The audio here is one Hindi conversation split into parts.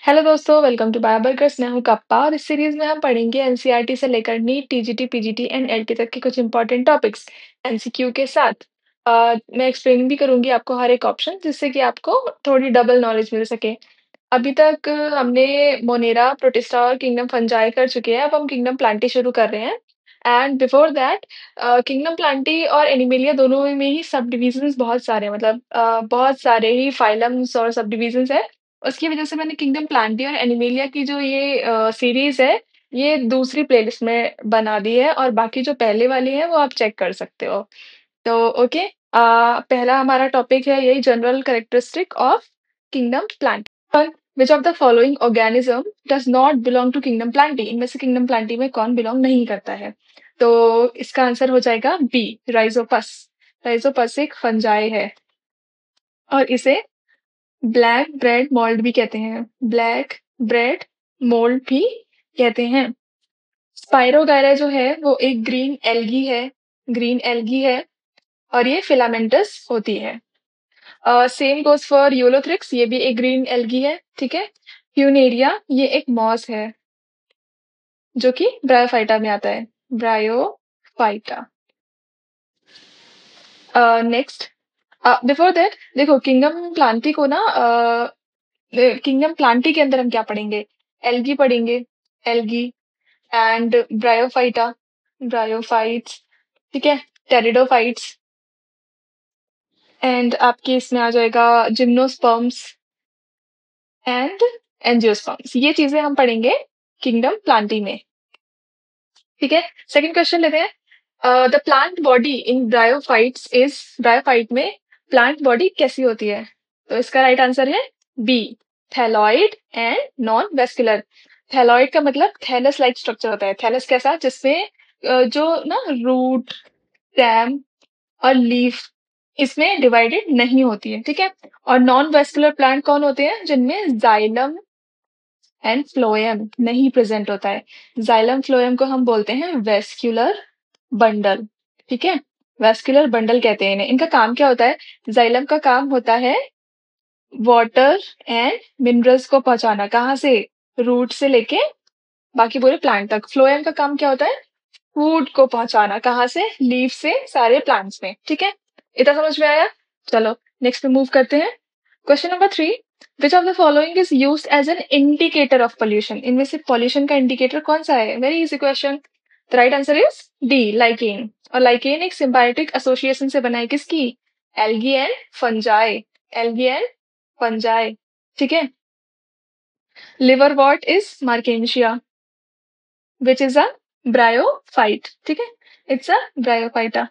हेलो दोस्तों, वेलकम टू बायोबर्गर्स। मैं हूं कप्पा और इस सीरीज में हम पढ़ेंगे एनसीईआरटी से लेकर NEET, TGT, PGT and LT तक के कुछ इंपॉर्टेंट टॉपिक्स एमसीक्यू के साथ। मैं एक्सप्लेन भी करूंगी आपको हर एक ऑप्शन, जिससे कि आपको थोड़ी डबल नॉलेज मिल सके। अभी तक हमने मोनेरा, प्रोटिस्टा और किंगडम फंजाई कर चुके हैं। अब हम किंगडम प्लांटी शुरू कर रहे हैं। And before that, kingdom Plantae और एनिमेलिया दोनों में ही सब डिविजन्स बहुत सारे हैं, मतलब बहुत सारे ही फाइलम्स और सब डिविजन्स है। उसकी वजह से मैंने किंगडम प्लांटी और एनिमेलिया की जो ये सीरीज है, ये दूसरी प्लेलिस्ट में बना दी है, और बाकी जो पहले वाली है वो आप चेक कर सकते हो। तो ओके, पहला हमारा टॉपिक है यही, general characteristic of kingdom plantae. Which of the following organism does not belong to kingdom plantae? इनमें से किंगडम प्लांटी में कौन बिलोंग नहीं करता है? तो इसका आंसर हो जाएगा बी, राइजोपस। राइजोपस एक फंजाई है और इसे ब्लैक ब्रेड मोल्ड भी कहते हैं। ब्लैक ब्रेड मोल्ड भी कहते हैं। स्पाइरोगायरा जो है वो एक ग्रीन एल्गी है। ग्रीन एल्गी है और ये फिलामेंटस होती है। सेम गोज फॉर यूलोथ्रिक्स, ये भी एक ग्रीन एल्गी है, ठीक है। फ्यूनेरिया ये एक मॉस है जो कि ब्रायोफाइटा में आता है। ब्रायोफाइटा। नेक्स्ट, बिफोर दैट देखो, किंगडम प्लांटी को ना, किंगडम प्लांटी के अंदर हम क्या पढ़ेंगे? एल्गी पढ़ेंगे। एल्गी एंड ब्रायोफाइटा, ब्रायोफाइट्स, ठीक है। टेरिडोफाइट्स एंड आपके इसमें आ जाएगा जिम्नोस्पर्म्स एंड एंजियोस्पर्म्स। ये चीजें हम पढ़ेंगे किंगडम प्लांटी में, ठीक है। सेकंड क्वेश्चन लेते हैं। The plant body in bryophytes is, bryophyte में प्लांट बॉडी कैसी होती है? तो इसका राइट आंसर है B, thalloid and non vascular. Thalloid का मतलब थैलस लाइक स्ट्रक्चर होता है। थैलस कैसा? जिसमें जो ना रूट, स्टेम और लीफ इसमें डिवाइडेड नहीं होती है, ठीक है। और नॉन वेस्कुलर प्लांट कौन होते हैं? जिनमें जाइलम एंड फ्लोएम नहीं प्रेजेंट होता है। जाइलम फ्लोएम को हम बोलते हैं वेस्क्यूलर बंडल, ठीक है। वेस्क्यूलर बंडल कहते हैं इन्हें। इनका काम क्या होता है? जाइलम का काम होता है वाटर एंड मिनरल्स को पहुंचाना। कहाँ से? रूट से लेके बाकी पूरे प्लांट तक। फ्लोएम का काम क्या होता है? फूड को पहुंचाना। कहाँ से? लीफ से सारे प्लांट्स में, ठीक है। इतना समझ में आया? चलो नेक्स्ट पे मूव करते हैं। Question number 3, which of the following is used as an indicator of pollution? इनमें से पोल्यूशन का इंडिकेटर कौन सा है? Very easy question. The right answer is D, lichen. और लाइकेन एक सिम्बायोटिक एसोसिएशन से बना है। किसकी? Algae and fungi. Algae and fungi, ठीक है। Liverwort is marchantia which is a bryophyte, ठीक है। It's a bryophyta,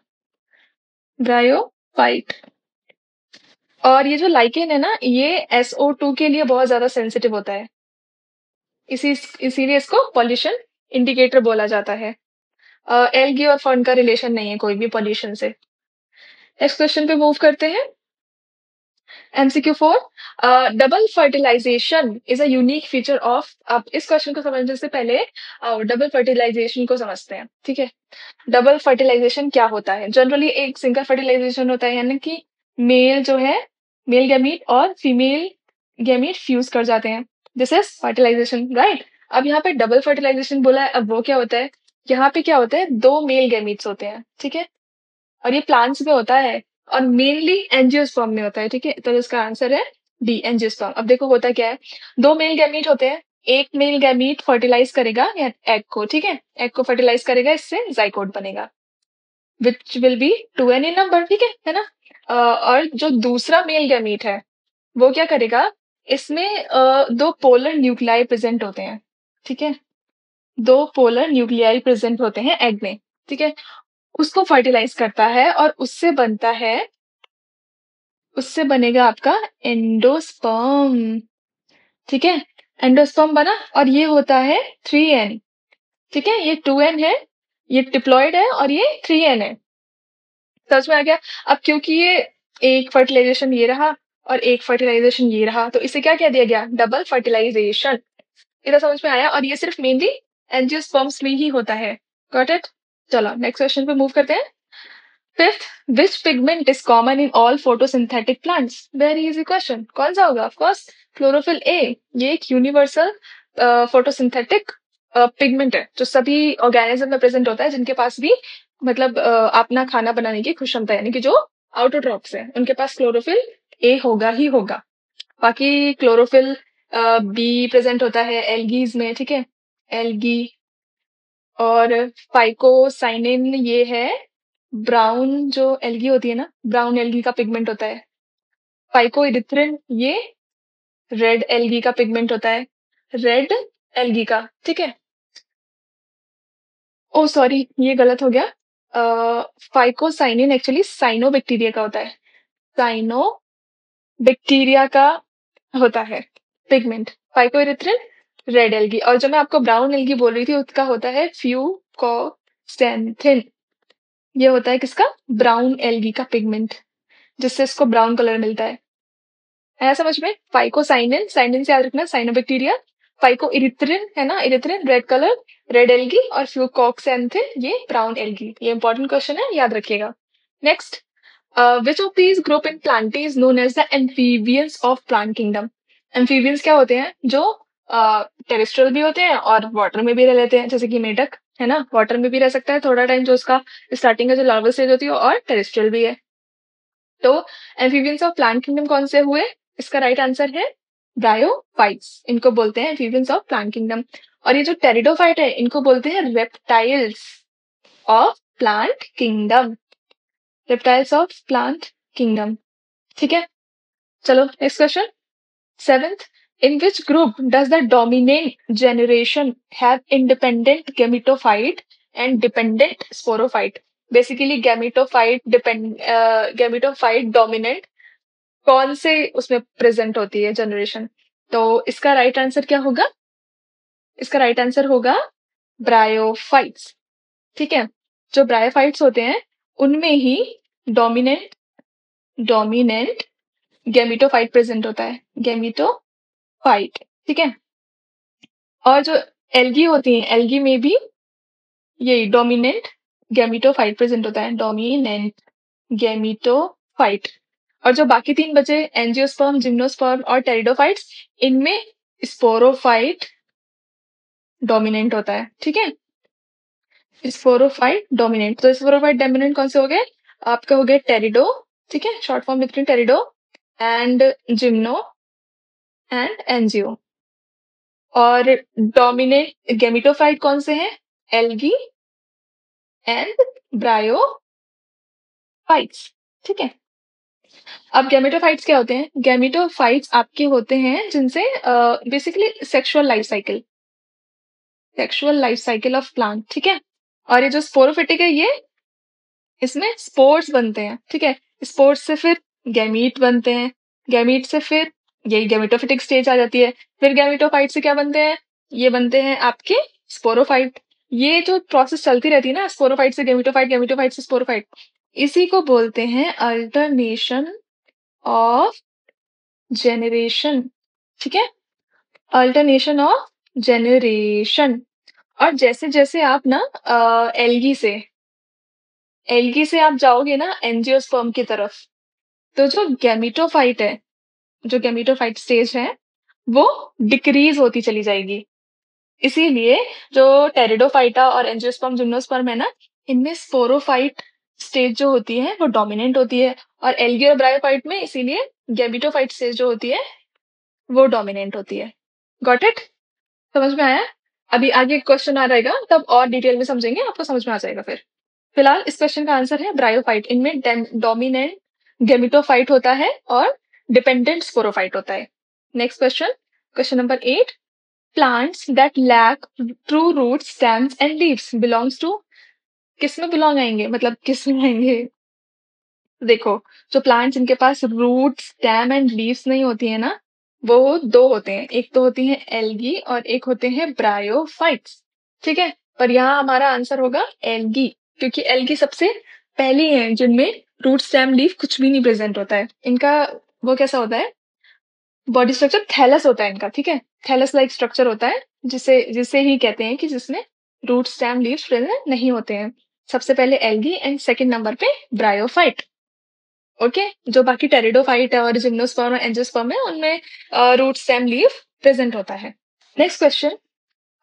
bryophyte. और ये जो लाइकेन है ना, ये SO2 के लिए बहुत ज्यादा सेंसिटिव होता है। इसीलिए इसको पॉल्यूशन इंडिकेटर बोला जाता है। एल्गी और फर्न का रिलेशन नहीं है कोई भी पॉल्यूशन से। नेक्स्ट क्वेश्चन पे मूव करते हैं। MCQ4, double fertilization is a unique feature of. अब इस क्वेश्चन को समझने से पहले डबल फर्टिलाइजेशन को समझते हैं, ठीक है। डबल फर्टिलाइजेशन क्या होता है? जनरली एक सिंगल फर्टिलाइजेशन होता है, यानी कि मेल जो है, मेल गैमीट और फीमेल गैमीट फ्यूज कर जाते हैं। This is fertilization, right. अब यहाँ पे डबल फर्टिलाइजेशन बोला है। अब वो क्या होता है? यहाँ पे क्या होता है? दो मेल गैमीट्स होते हैं, ठीक है। और ये प्लांट्स में होता है और मेनली एंजियोस्पर्म में होता है, ठीक है। तो इसका आंसर है डी, एंजियोस्पर्म। अब देखो होता क्या है, दो मेल गैमीट होते हैं। एक मेल गैमीट फर्टिलाइज करेगा या एग को, ठीक है, एग को फर्टिलाइज करेगा, इससे जाइकोट बनेगा which will be 2n in number, ठीक है ना। और जो दूसरा मेल गैमीट है वो क्या करेगा? इसमें दो पोलर न्यूक्लियाई प्रेजेंट होते हैं, ठीक है। दो पोलर न्यूक्लियाई प्रेजेंट होते हैं एग में, ठीक है। उसको फर्टिलाइज करता है और उससे बनेगा आपका एंडोस्पर्म, ठीक है। एंडोस्पर्म बना और ये होता है 3n, ठीक है। ये 2n है, ये डिप्लॉयड है और ये 3n है। समझ में आ गया? अब क्योंकि ये एक फर्टिलाइजेशन ये रहा और एक फर्टिलाइजेशन ये रहा, तो इसे क्या कह दिया गया? Double fertilization. इतना समझ में आया? और ये सिर्फ मेनली एंजियोस्पर्म्स में ही होता है। Got it? चलो नेक्स्ट क्वेश्चन पे मूव करते हैं। Fifth, which pigment is common in all photosynthetic plants? Very easy question, कौन सा होगा? Of course chlorophyll A. ये एक यूनिवर्सल फोटोसिंथेटिक पिगमेंट है जो सभी ऑर्गेनिज्म में प्रेजेंट होता है, जिनके पास भी मतलब अपना खाना बनाने की क्षमता है, यानी कि जो आउटोट्रॉप्स है उनके पास क्लोरोफिल ए होगा ही होगा। बाकी क्लोरोफिल बी प्रेजेंट होता है एल्गीज में, ठीक है, एल्गी। और फाइकोसाइनिन ये है ब्राउन, जो एल्गी होती है ना, ब्राउन एल्गी का पिगमेंट होता है। फाइकोइरिथ्रिन ये रेड एल्गी का पिगमेंट होता है, रेड एल्गी का, ठीक है। ओ सॉरी, ये गलत हो गया। फाइकोसाइनिन एक्चुअली साइनोबैक्टीरिया का होता है, साइनोबैक्टीरिया का होता है पिगमेंट। फाइकोइरिथ्रिन रेड एल्गी, और जो मैं आपको ब्राउन एल्गी बोल रही थी उसका होता है फ्यूकोक्सेंथिन। ये होता है किसका? ब्राउन एल्गी का पिगमेंट, जिससे इसको ब्राउन कलर मिलता है। आया समझ में? फाइकोसाइनिन, साइनिन से याद रखना साइनोबैक्टीरिया, फाइकोइरिथ्रिन है ना, erythrin red colour, red algae, और फ्यूकोक्सेंथिन ये ब्राउन एल्गी। ये इंपॉर्टेंट क्वेश्चन है, याद रखिएगा। Next, which of these group in plantae is known as the amphibians of plant kingdom? Amphibians क्या होते हैं? जो टेरेस्ट्रियल भी होते हैं और वाटर में भी रह लेते हैं, जैसे कि मेढक है ना, वाटर में भी रह सकता है थोड़ा टाइम, जो उसका स्टार्टिंग का जो लार्वल स्टेज होती है, और टेरेस्ट्रियल भी है। तो एम्फीबियंस ऑफ प्लांट किंगडम कौन से हुए? इसका राइट आंसर है ब्रायोफाइट्स, इनको बोलते हैं एम्फीबियंस ऑफ प्लांट किंगडम। और ये जो टेरिडोफाइट है इनको बोलते हैं reptiles of plant kingdom, reptiles of plant kingdom, ठीक है। चलो next question, seventh, in which group does the dominant generation have independent gametophyte and dependent sporophyte? Basically gametophyte dominant कौन से उसमें प्रेजेंट होती है जनरेशन? तो इसका राइट आंसर क्या होगा? इसका राइट आंसर होगा ब्रायोफाइट्स, ठीक है। जो ब्रायोफाइट्स होते हैं उनमें ही डोमिनेंट डोमिनेंट गैमेटोफाइट प्रेजेंट होता है, गैमेटोफाइट, ठीक है। और जो एल्गी होती है, एल्गी में भी यही डोमिनेंट गैमेटोफाइट प्रेजेंट होता है, डोमिनेंट गैमेटोफाइट। और जो बाकी तीन बचे, एंजियोस्पर्म, जिम्नोस्पर्म और टेरिडोफाइट्स, इनमें स्पोरोफाइट डोमिनेंट होता है, ठीक है। स्पोरोफाइट डोमिनेंट, तो स्पोरोफाइट डोमिनेंट कौन से हो गए? आपके हो गए टेरिडो, ठीक है, शॉर्ट फॉर्म लिखते हैं टेरिडो, एंड जिम्नो एंड एंजियो। और डोमिनेंट गैमेटोफाइट कौन से हैं? एल्गी एंड ब्रायोफाइट्स, ठीक है। अब गैमेटोफाइट्स क्या होते हैं? गैमेटोफाइट्स आपके होते हैं जिनसे basically sexual life cycle of plant, ठीक है। और ये जो स्पोरोफिटिक है, ये इसमें स्पोर्स बनते हैं, ठीक है। स्पोर्स से फिर गैमीट बनते हैं, गैमीट से फिर यही गैमेटोफिटिक स्टेज आ जाती है। फिर गैमेटोफाइट से क्या बनते हैं? ये बनते हैं आपके स्पोरोफाइट। ये जो प्रोसेस चलती रहती है ना, स्पोरोफाइट से गैमेटोफाइट, गैमेटोफाइट से स्पोरोफाइट, इसी को बोलते हैं अल्टरनेशन ऑफ जेनरेशन, ठीक है, अल्टरनेशन ऑफ जेनरेशन। और जैसे जैसे आप ना एल्गी से आप जाओगे ना एंजियोस्पर्म की तरफ, तो जो गैमेटोफाइट है, जो गैमेटोफाइट स्टेज है, वो डिक्रीज होती चली जाएगी। इसीलिए जो टेरिडोफाइटा और एंजियोस्पर्म, जिम्नोस्पर्म है ना, इनमें स्पोरोफाइट स्टेज जो होती है वो डोमिनेंट होती है, और एल्गी और ब्रायोफाइट में इसीलिए गैमेटोफाइट स्टेज जो होती है वो डोमिनेंट होती है। Got it? समझ में आया? अभी आगे क्वेश्चन आ रहेगा तब और डिटेल में समझेंगे, आपको समझ में आ जाएगा फिर। फिलहाल इस क्वेश्चन का आंसर है ब्रायोफाइट। इनमें डोमिनेंट गैमेटोफाइट होता है और डिपेंडेंट स्पोरोफाइट होता है। Next question, question number 8, plants that lack true root, stems and leaves belongs to, किस में बिलोंग आएंगे, मतलब किस में आएंगे? देखो, जो प्लांट्स जिनके पास रूट, स्टेम एंड लीव्स नहीं होती है ना, वो दो होते हैं, एक तो होती है एल्गी और एक होते हैं ब्रायोफाइट्स, ठीक है। पर यहाँ हमारा आंसर होगा एल्गी, क्योंकि एल्गी सबसे पहली है जिनमें रूट, स्टेम, लीफ कुछ भी नहीं प्रेजेंट होता है। इनका वो कैसा होता है, बॉडी स्ट्रक्चर थैलस होता है इनका, ठीक है, थैलस लाइक स्ट्रक्चर होता है, जिसे जिसे ही कहते हैं कि जिसमें रूट, स्टेम, लीव्स प्रेजेंट नहीं होते हैं। सबसे पहले एल्गी एंड सेकंड नंबर पे ब्रायोफाइट। ओके, जो बाकी टेरिडोफाइट है और जिम्नोस्पर्म और एंजियोस्पर्म है उनमें रूट स्टेम लीफ प्रेजेंट होता है। Next question,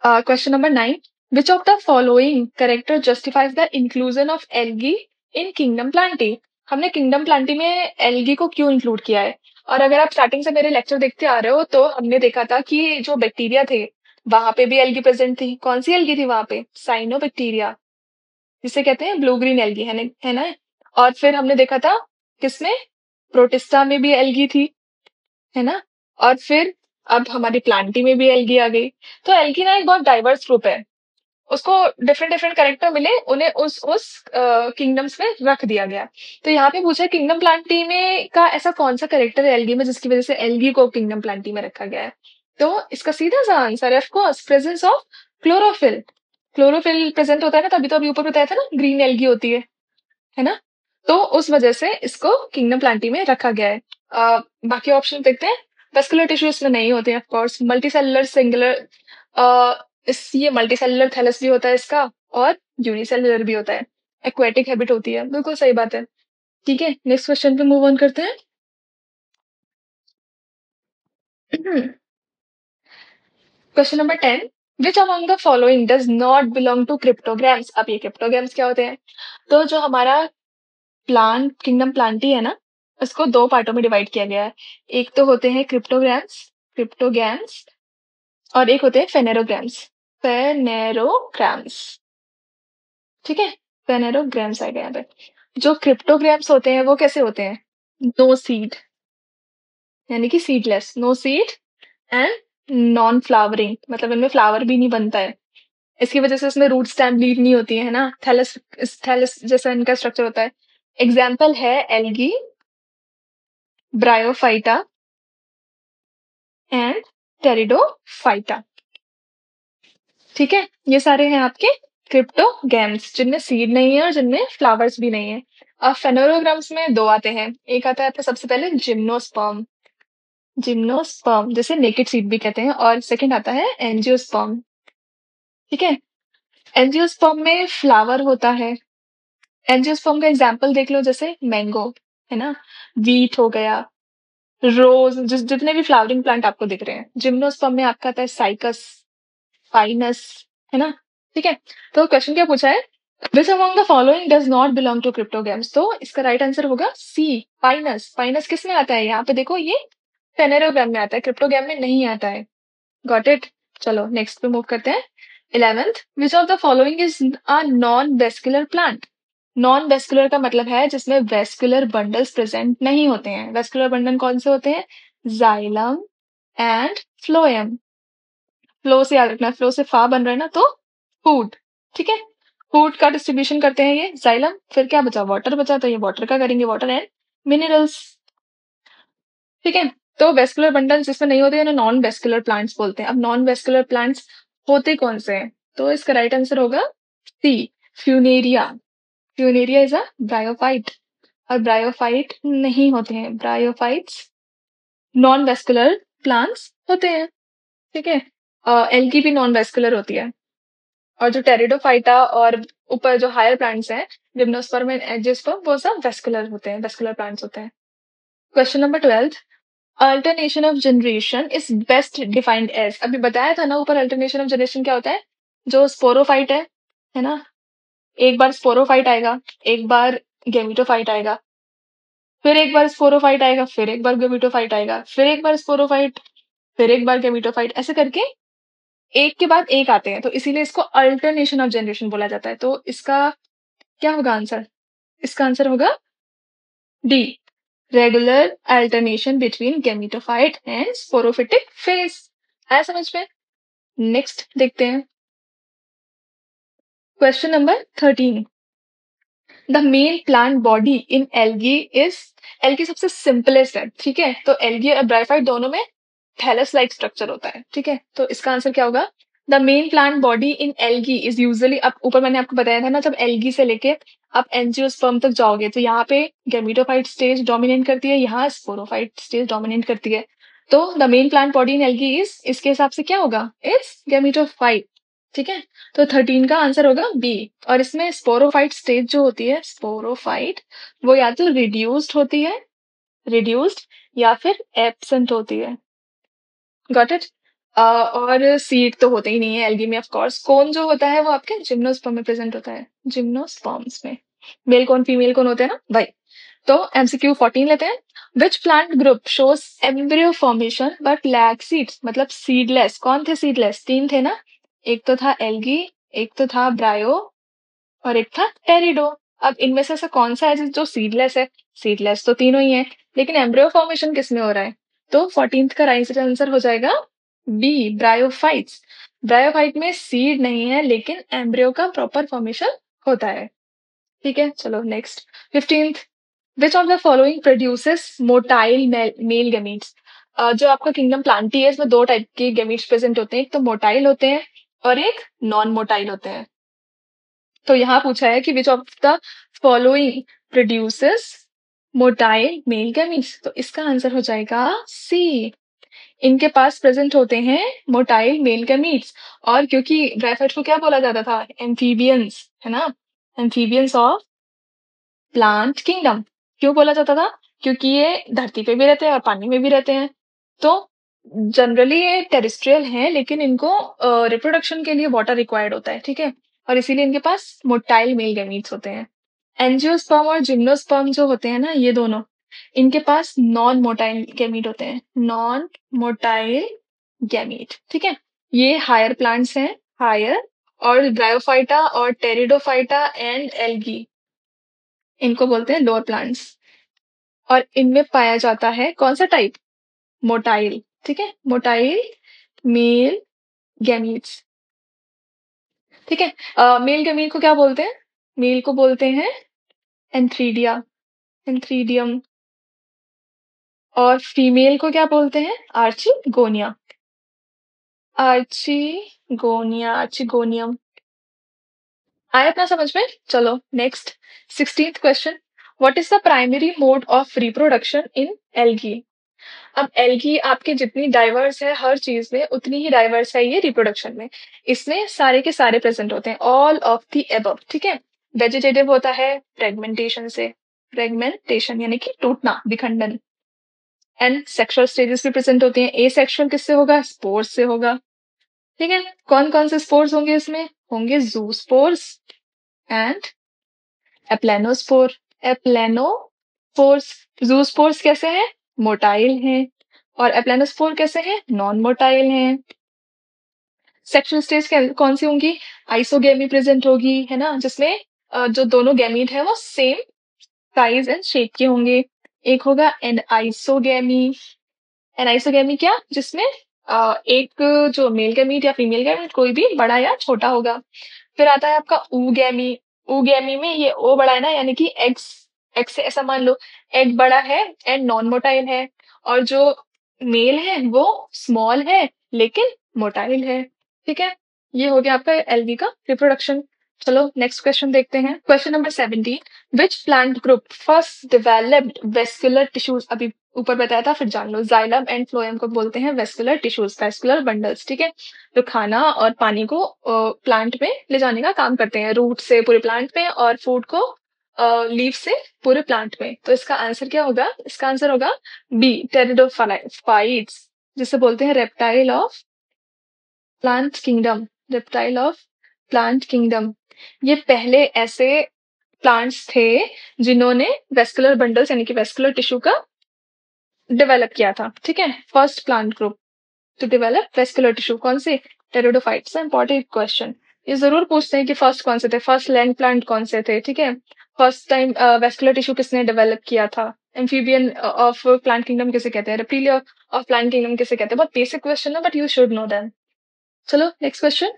question number 9, which of the following character justifies the inclusion of algae in kingdom Plantae. हमने किंगडम प्लांटी में एल्गी को क्यों इंक्लूड किया है? और अगर आप स्टार्टिंग से मेरे लेक्चर देखते आ रहे हो तो हमने देखा था कि जो बैक्टीरिया थे वहां पे भी एल्गी प्रेजेंट थी। कौन सी एल्गी थी वहां पे? साइनोबैक्टीरिया, जिसे कहते हैं ब्लू ग्रीन एल्गी, है ना? और फिर हमने देखा था किसमें? प्रोटिस्टा में भी एल्गी थी, है ना? और फिर अब हमारी प्लांटी में भी एल्गी आ गई। तो एल्गी ना एक बहुत डाइवर्स ग्रुप है, उसको डिफरेंट डिफरेंट कैरेक्टर मिले, उन्हें उस किंगडम्स में रख दिया गया। तो यहाँ पे पूछा है किंगडम प्लांटी में का ऐसा कौन सा कैरेक्टर है एल्गी में जिसकी वजह से एल्गी को किंगडम प्लांटी में रखा गया है? तो इसका सीधा सा आंसर है of course presence of chlorophyll. Chlorophyll present होता है ना, तभी तो अभी ऊपर बताया था ना ग्रीन एल्गी होती है ना? तो उस वजह से इसको किंगडम प्लांटी में रखा गया है। बाकी ऑप्शन देखते हैं। वेस्कुलर टिश्यू इसमें नहीं होते हैं ऑफ कोर्स। मल्टीसेलुलर सिंगुलर, इस ये मल्टीसेलुलर थैलस भी होता है इसका, और यूनिसेलुलर भी होता है। एक्वेटिक हैबिट होती है, बिल्कुल सही बात है। ठीक है, नेक्स्ट क्वेश्चन पे मूव ऑन करते हैं। Question number 10, which among the following does not belong to cryptograms. अब ये क्रिप्टोग्राम्स क्या होते हैं? तो जो हमारा प्लांट किंगडम प्लांटी है ना, उसको दो पार्टों में डिवाइड किया गया है। एक तो होते हैं क्रिप्टोग्राम्स और एक होते हैं फेनेरोग्राम्स। फेनेरोग्राम्स, ठीक है, फेनेरोग्राम्स आएगा यहाँ पे। जो क्रिप्टोग्राम्स होते हैं वो कैसे होते हैं? नो सीड, यानी कि seedless, no seed and non flowering, मतलब इनमें फ्लावर भी नहीं बनता है। इसकी वजह से इसमें रूट स्टेम लीफ नहीं होती है ना, थैलस थैलस जैसा इनका स्ट्रक्चर होता है। एग्जाम्पल है एल्गी, ब्रायोफाइटा एंड टेरिडोफाइटा। ठीक है, ये सारे हैं आपके क्रिप्टोगैम्स जिनमें सीड नहीं है और जिनमें फ्लावर्स भी नहीं है। अब फेनोरोग्राम्स में दो आते हैं। एक आता है आपका सबसे पहले जिम्नोस्पर्म, जिम्नोस्पर्म जैसे नेकेड सीड भी कहते हैं, और सेकंड आता है एंजियोस्पर्म। ठीक है, एंजियोस्पर्म में फ्लावर होता है। एंजियोस्पर्म का एग्जाम्पल देख लो, जैसे मैंगो, है ना, वीट हो गया, रोज, जितने भी फ्लावरिंग प्लांट आपको दिख रहे हैं। जिम्नोस्पर्म में आपका आता है साइकस, फाइनस, है ना? ठीक है, तो क्वेश्चन क्या पूछा है? Which among the following does not belong to cryptogams. तो इसका राइट आंसर होगा सी, फाइनस। फाइनस किस में आता है? यहाँ पे देखो, ये फेनेरोग्राम में आता है, क्रिप्टोगैम में नहीं आता है। Got it? चलो नेक्स्ट पे मूव करते हैं। 11th, which of the following is a non vascular plant. Non vascular का मतलब है जिसमें वेस्कुलर बंडल्स प्रेजेंट नहीं होते हैं। वेस्कुलर बंडल कौन से होते हैं? Xylem and phloem. फ्लो से याद रखना, फ्लो से फा बन रहा है ना, तो फूड। ठीक है, फूड का डिस्ट्रीब्यूशन करते हैं ये जाइलम। फिर क्या बचा? वाटर बचा, तो ये वाटर का करेंगे, वाटर एंड मिनरल्स। ठीक है, तो वेस्कुलर बंडल जिसमें नहीं होते हैं नॉन वेस्कुलर प्लांट्स बोलते हैं। अब नॉन वेस्कुलर प्लांट्स होते कौन से हैं? तो इसका राइट आंसर होगा C, funaria. Funaria is a bryophyte, और ब्रायोफाइट नहीं होते हैं। ब्रायोफाइट्स नॉन वेस्कुलर प्लांट्स होते हैं। ठीक है, एल्गी भी नॉन वेस्कुलर होती है। और जो टेरिडोफाइटा और ऊपर जो हायर प्लांट्स हैं, जिम्नोस्पर्म एंड एंजियोस्पर्म, वो सब वेस्कुलर होते हैं, वेस्कुलर प्लांट्स होते हैं। Question number 12, alternation of generation is best defined as. अभी बताया था ना ऊपर, अल्टरनेशन ऑफ जनरेशन क्या होता है? जो स्पोरोफाइट है ना, एक बार स्पोरोफाइट आएगा, एक बार गेमिटोफाइट आएगा, फिर एक बार स्पोरोफाइट आएगा, फिर एक बार गेमिटोफाइट आएगा, फिर एक बार स्पोरोफाइट, फिर एक बार गेमिटोफाइट, ऐसे करके एक के बाद एक आते हैं, तो इसीलिए इसको अल्टरनेशन ऑफ जनरेशन बोला जाता है। तो इसका क्या होगा आंसर? इसका आंसर होगा D, regular alternation between gametophyte and sporophytic phase. आया समझ में? नेक्स्ट देखते हैं, question number 13, the main plant body in algae is. Algae सबसे सिंपलेस्ट है, ठीक है, तो एल्गी और ब्रायोफाइट दोनों में थैलस लाइक स्ट्रक्चर होता है। ठीक है, तो इसका आंसर क्या होगा? The main plant body in algae is usually, अब ऊपर मैंने आपको बताया था ना, जब एल्गी से लेके आप एंजियोस्पर्म तक जाओगे तो यहाँ पे गेमिटोफाइट स्टेज डोमिनेट करती है, यहाँ स्पोरोफाइट स्टेज डोमिनेट करती है। तो the main plant body in algae is, इसके हिसाब से क्या होगा? It's gametophyte. ठीक है? तो 13 का आंसर होगा बी। और इसमें स्पोरोफाइट स्टेज जो होती है, स्पोरोफाइट, वो या तो रिड्यूस्ड या फिर एब्सेंट होती है। Got it? और सीड तो होते ही नहीं है एल्गी में ऑफ कोर्स। कोन जो होता है वो आपके जिम्नोस्पर्म में प्रेजेंट होता है, जिम्नोस्पर्म्स में। मेल कौन फीमेल कौन होते हैं ना भाई। तो एमसीक्यू 14 लेते हैं। Which plant group shows embryo formation but lack seeds, मतलब सीडलेस। कौन थे सीडलेस? 3 थे ना। एक तो था एल्गी, एक तो था ब्रायो, और एक था टेरिडो। अब इनमें से ऐसा कौन सा है जो सीडलेस है? सीडलेस तो तीनों ही है, लेकिन एम्ब्रियो फॉर्मेशन किसमें हो रहा है? तो 14th का राइट आंसर हो जाएगा बी, ब्रायोफाइट्स। ब्रायोफाइट में सीड नहीं है, लेकिन एम्ब्रियो का प्रॉपर फॉर्मेशन होता है। ठीक है, चलो next. 15th, which of the following produces motile male gametes. जो आपका किंगडम प्लांटी है, इसमें दो टाइप के गमीट्स प्रेजेंट होते हैं, एक तो मोटाइल होते हैं और एक नॉन मोटाइल होते हैं। तो यहाँ पूछा है कि विच of the following produces motile male gametes, तो इसका आंसर हो जाएगा सी। इनके पास प्रेजेंट होते हैं मोटाइल मेल गमीट्स। और क्योंकि ड्राईफाइट्स को क्या बोला जाता था? एम्फीबियंस, है ना। Amphibians of plant kingdom. क्यों बोला जाता था? क्योंकि ये धरती पे भी रहते हैं और पानी में भी रहते हैं। तो जनरली ये टेरेस्ट्रियल हैं, लेकिन इनको रिप्रोडक्शन के लिए वाटर रिक्वायर्ड होता है, ठीक है। और इसीलिए इनके पास मोटाइल मेल गैमीट्स होते हैं। एंजियोस्पर्म और जिम्नोस्पर्म जो होते हैं ना, ये दोनों, इनके पास नॉन मोटाइल गैमीट होते हैं, नॉन मोटाइल गैमीट, ठीक है। ये हायर प्लांट्स हैं, हायर। और ब्रायोफाइटा और टेरिडोफाइटा एंड एल्गी, इनको बोलते हैं लोअर प्लांट्स। और इनमें पाया जाता है कौन सा टाइप? मोटाइल, ठीक है, मोटाइल मेल गैमीट्स, ठीक है। मेल गैमीट को क्या बोलते हैं? मेल को बोलते हैं एंथ्रीडिया, एंथ्रीडियम। और फीमेल को क्या बोलते हैं? Archegonia, archegonia, archegonium. आया अपना समझ में? चलो next. 16th question, what is the primary mode of reproduction in algae. अब एल्गी आपके जितनी डाइवर्स है हर चीज में, उतनी ही डाइवर्स है ये रिप्रोडक्शन में। इसमें सारे के सारे प्रेजेंट होते हैं, ऑल ऑफ द एबव, ठीक है। वेजिटेटिव होता है फ्रेगमेंटेशन से, फ्रेगमेंटेशन यानी कि टूटना, विखंडन। एंड सेक्सुअल स्टेजेस भी प्रेजेंट होती हैं। ए सेक्सुअल किससे होगा? स्पोर्स से होगा, ठीक है। कौन कौन से स्पोर्स होंगे इसमें? होंगे जूस्पोर्स एंड एप्लेनोस्पोर, एप्लेनोस्पोर्स। जूस्पोर्स कैसे हैं? मोटाइल हैं। और एप्लेनोस्पोर कैसे हैं? नॉन मोटाइल हैं। सेक्सुअल स्टेज कौन सी होंगी? आइसोगेमी प्रेजेंट होगी, है ना, जिसमें जो दोनों गैमीट है वो सेम साइज एंड शेप के होंगे। एक होगा एनाइसोगेमी। एनाइसोगेमी क्या? जिसमें एक जो मेल गैमीट या फीमेल गैमीट कोई भी बड़ा या छोटा होगा। फिर आता है आपका ऊगैमी। ऊगैमी में ये ओ बड़ा है ना, यानी कि एक्स, एक्स से ऐसा मान लो, एग बड़ा है एंड नॉन मोटाइल है। और जो मेल है वो स्मॉल है लेकिन मोटाइल है, ठीक है। ये हो गया आपका एलवी का रिप्रोडक्शन। चलो नेक्स्ट क्वेश्चन देखते हैं। क्वेश्चन नंबर 17, विच plant group first developed vascular tissues. अभी ऊपर बताया था, फिर जान लो। जाइलम एंड फ्लोएम को बोलते हैं वेस्कुलर टिश्यूज, वेस्कुलर बंडल्स, ठीक है। जो खाना और पानी को प्लांट में ले जाने का काम करते हैं, रूट से पूरे प्लांट में और फूड को लीफ से पूरे प्लांट में। तो इसका आंसर क्या होगा? इसका आंसर होगा बी, टेरिडोफाइट्स, जिसे बोलते हैं reptile of plant kingdom, reptile of plant kingdom. ये पहले ऐसे प्लांट्स थे जिन्होंने वेस्कुलर बंडल्स यानी कि वेस्कुलर टिश्यू का डेवलप किया था, ठीक है। First plant group to develop vascular tissue कौन से? टेरिडोफाइट्स। इंपॉर्टेंट क्वेश्चन, ये जरूर पूछते हैं कि फर्स्ट कौन से थे, फर्स्ट लैंड प्लांट कौन से थे, ठीक है। फर्स्ट टाइम वेस्कुलर टिश्यू किसने डेवलप किया था? एम्फीबियन ऑफ प्लांट किंगडम किसे कहते हैं? रेप्टिलिया ऑफ प्लांट किंगडम किसे कहते हैं? बहुत बेसिक क्वेश्चन है, but you should know them. चलो next question.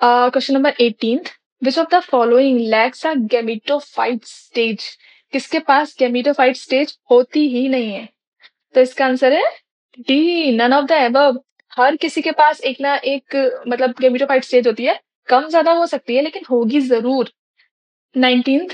Question number 18, which of the following lacks a gametophyte stage. किसके पास गैमेटोफाइट स्टेज होती ही नहीं है? तो इसका आंसर है D, none of the above. हर किसी के पास एक ना एक मतलब गैमेटोफाइट स्टेज होती है, कम ज्यादा हो सकती है लेकिन होगी जरूर। 19th,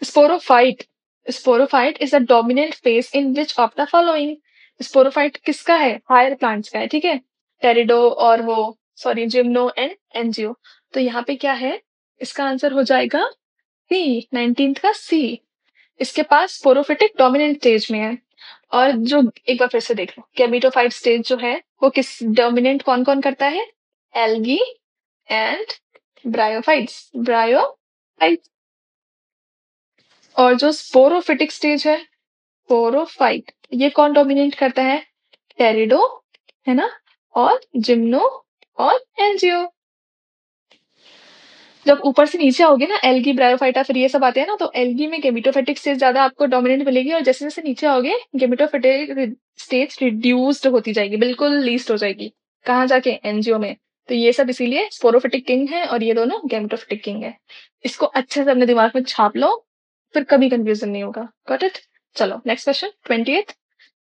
sporophyte. Sporophyte is a dominant face in which of the following. Sporophyte किसका है? हायर प्लांट्स का है, ठीक है। टेरिडो और वो सॉरी जिम्नो एंड एंजियो। तो यहाँ पे क्या है? इसका आंसर हो जाएगा सी, 19th का सी। इसके पास स्पोरोफिटिक डोमिनेंट स्टेज में है। और जो एक बार फिर से देख लो, गैमेटोफाइट स्टेज जो है वो किस डोमिनेंट कौन-कौन करता है? Algae and bryophytes. और जो स्पोरोफिटिक स्टेज है, स्पोरोफाइट, ये कौन डोमिनेट करता है? टेरिडो, है ना? और जिम्नो और एंजियो। जब ऊपर से नीचे आओगे ना, एल्गी, ब्रायोफाइटा, फिर ये सब आते हैं ना, तो एल्गी में गेमेटोफिटिक स्टेज ज्यादा आपको डोमिनेंट मिलेगी, और जैसे जैसे नीचे आओगे गेमेटोफिटिक स्टेज रिड्यूस्ड होती जाएगी, बिल्कुल लीस्ट हो जाएगी। कहाँ जाके? एंजियो में। तो ये सब इसीलिए स्पोरोफिटिक किंग है और ये दोनों गेमेटोफिटिक किंग है। इसको अच्छे से अपने दिमाग में छाप लो, फिर कभी कंफ्यूजन नहीं होगा। Got it? चलो next question, 28th।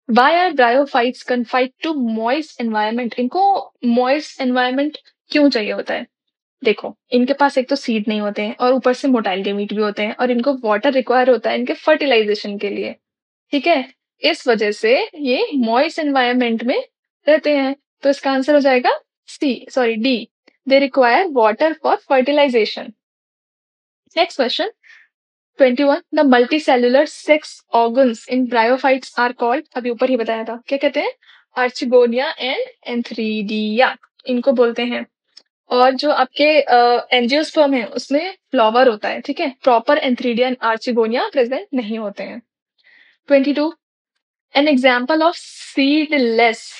Why are bryophytes confined to moist environment? इनको moist environment क्यों चाहिए होता है? देखो, इनके पास एक तो सीड नहीं होते हैं और ऊपर से मोटाइल गैमीट भी होते हैं, और इनको वाटर रिक्वायर होता है इनके फर्टिलाइजेशन के लिए। ठीक है? इस वजह से ये मॉइस्ट एनवायरनमेंट में रहते हैं। तो इसका आंसर हो जाएगा D. They require water for fertilization. Next question, 21। The multicellular sex organs in bryophytes are called, अभी ऊपर ही बताया था, क्या कहते हैं? आर्चिगोनिया एंड एंथ्रीडिया, इनको बोलते हैं। और जो आपके एंजियोस्पर्म है उसमें फ्लावर होता है, ठीक है? Proper antheridia and archegonia present नहीं होते हैं। 22। An example of seedless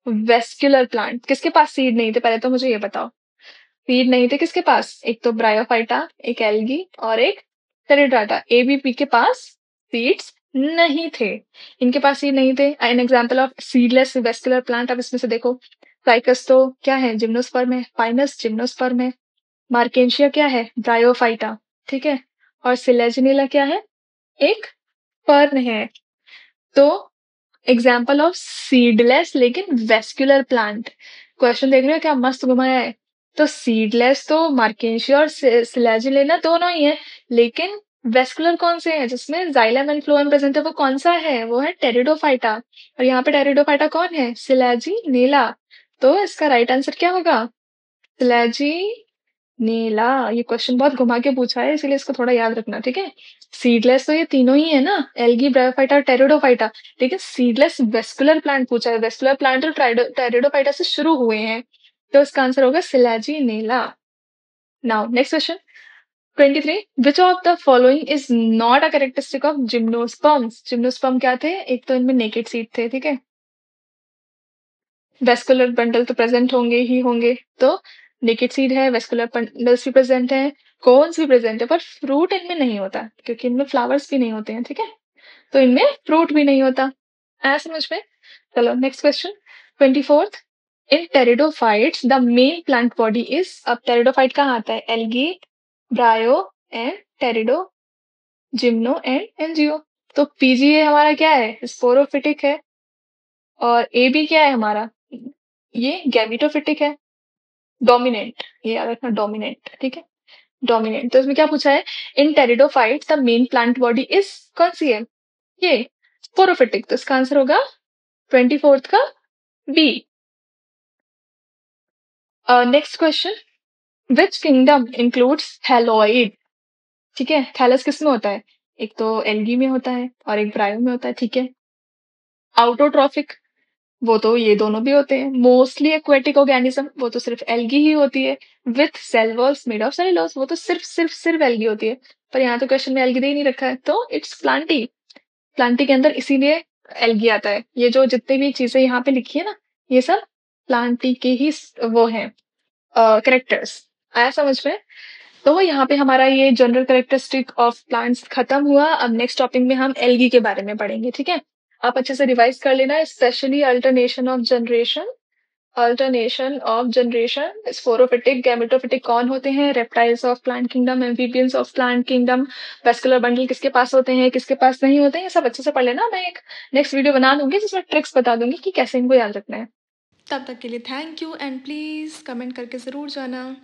vascular plant, किसके पास सीड नहीं थे? पहले तो मुझे ये बताओ, सीड नहीं थे किसके पास? एक तो ब्रायोफाइटा, एक एल्गी और एक टेरिडाटा। एबीपी के पास सीड्स नहीं थे, इनके पास सीड नहीं थे। An example of seedless vascular plant, अब इसमें से देखो, साइकस तो क्या है? जिम्नोस्पर्म है। पाइनस जिम्नोस्पर्म है। मार्केंशिया क्या है? ब्रायोफाइटा, ठीक है? और सिलेजनिला क्या है? एक फर्न है। तो एग्जाम्पल ऑफ सीडलेस लेकिन वेस्क्यूलर प्लांट, क्वेश्चन देख रहे हो क्या मस्त घुमाया है? तो सीडलेस तो मार्केंशिया और सिलेजुलेना दोनों ही है, लेकिन वेस्कुलर कौन से हैं जिसमें जाइलम एंड फ्लोएम प्रेजेंट है? वो कौन सा है? वो है टेरिडोफाइटा। और यहाँ पे टेरिडोफाइटा कौन है? सिलेजिनेला। तो इसका राइट आंसर क्या होगा? सिलेजिनेला। ये क्वेश्चन बहुत घुमा के पूछा है, इसलिए इसको थोड़ा याद रखना, ठीक है? सीडलेस तो ये तीनों ही है ना, एल्गी, ब्रायोफाइटा, टेरिडोफाइटा, लेकिन सीडलेस वेस्कुलर प्लांट पूछा है। वेस्कुलर प्लांट तो टेरिडोफाइटा से शुरू हुए हैं, तो इसका आंसर होगा Selaginella. Now next question, 23। Which of the following is not a characteristic of gymnosperms? Gymnosperm क्या थे? एक तो इनमें नेकेड सीड थे, ठीक है? वेस्कुलर बंडल तो प्रेजेंट होंगे ही होंगे, तो नेकेड सीड है, वेस्कुलर बंडल्स भी प्रेजेंट है, कोन्स भी प्रेजेंट है, पर फ्रूट इनमें नहीं होता क्योंकि इनमें फ्लावर्स भी नहीं होते हैं, ठीक है? तो इनमें फ्रूट भी नहीं होता। आया समझ में? चलो next question, 24th। In pteridophytes the main plant body is, अब टेरिडोफाइट कहाँ आता है? Algae, bryo and pterido, gymno and angio. तो पीजीए हमारा क्या है? स्पोरोफिटिक है। और ए बी क्या है हमारा? ये गैमेटोफिटिक है। डोमिनेंट, ये याद रखना, डोमिनेंट, ठीक है? डोमिनेंट। तो इसमें क्या पूछा है? In pteridophytes the main plant body is, कौन सी है? ये स्पोरोफिटिक। तो इसका आंसर होगा 24th का B. Next question, which kingdom includes thalloid? ठीक है, थैलस किस में होता है? एक तो एल्गी में होता है और एक ब्रायो में होता है, ठीक है? आउटोट्रॉफिक, वो तो ये दोनों भी होते हैं। मोस्टली एक्वेटिक ऑर्गेनिज्म, वो तो सिर्फ एल्गी ही होती है। With cell walls made of cellulose, वो तो सिर्फ एल्गी होती है। पर यहाँ तो क्वेश्चन में एल्गी दे ही नहीं रखा है, तो इट्स प्लांटी। प्लांटी के अंदर इसीलिए एल्गी आता है। ये जो जितनी भी चीजें यहाँ पे लिखी है ना, ये सब प्लांटी के ही वो हैं करेक्टर्स। आया समझ में? तो यहाँ पे हमारा ये जनरल करेक्टरिस्टिक ऑफ प्लांट्स खत्म हुआ। अब नेक्स्ट टॉपिक में हम एल्गी के बारे में पढ़ेंगे, ठीक है? आप अच्छे से रिवाइज कर लेना, specially alternation of generation, sporophytic, gametophytic कौन होते हैं, reptiles of plant kingdom, amphibians of plant kingdom, vascular bundle किसके पास होते हैं, किसके पास नहीं होते हैं, ये सब अच्छे से पढ़ लेना। मैं एक नेक्स्ट वीडियो बना दूंगी जिसमें ट्रिक्स बता दूंगी कि कैसे इनको याद रखना है। तब तक के लिए thank you, and please comment करके जरूर जाना।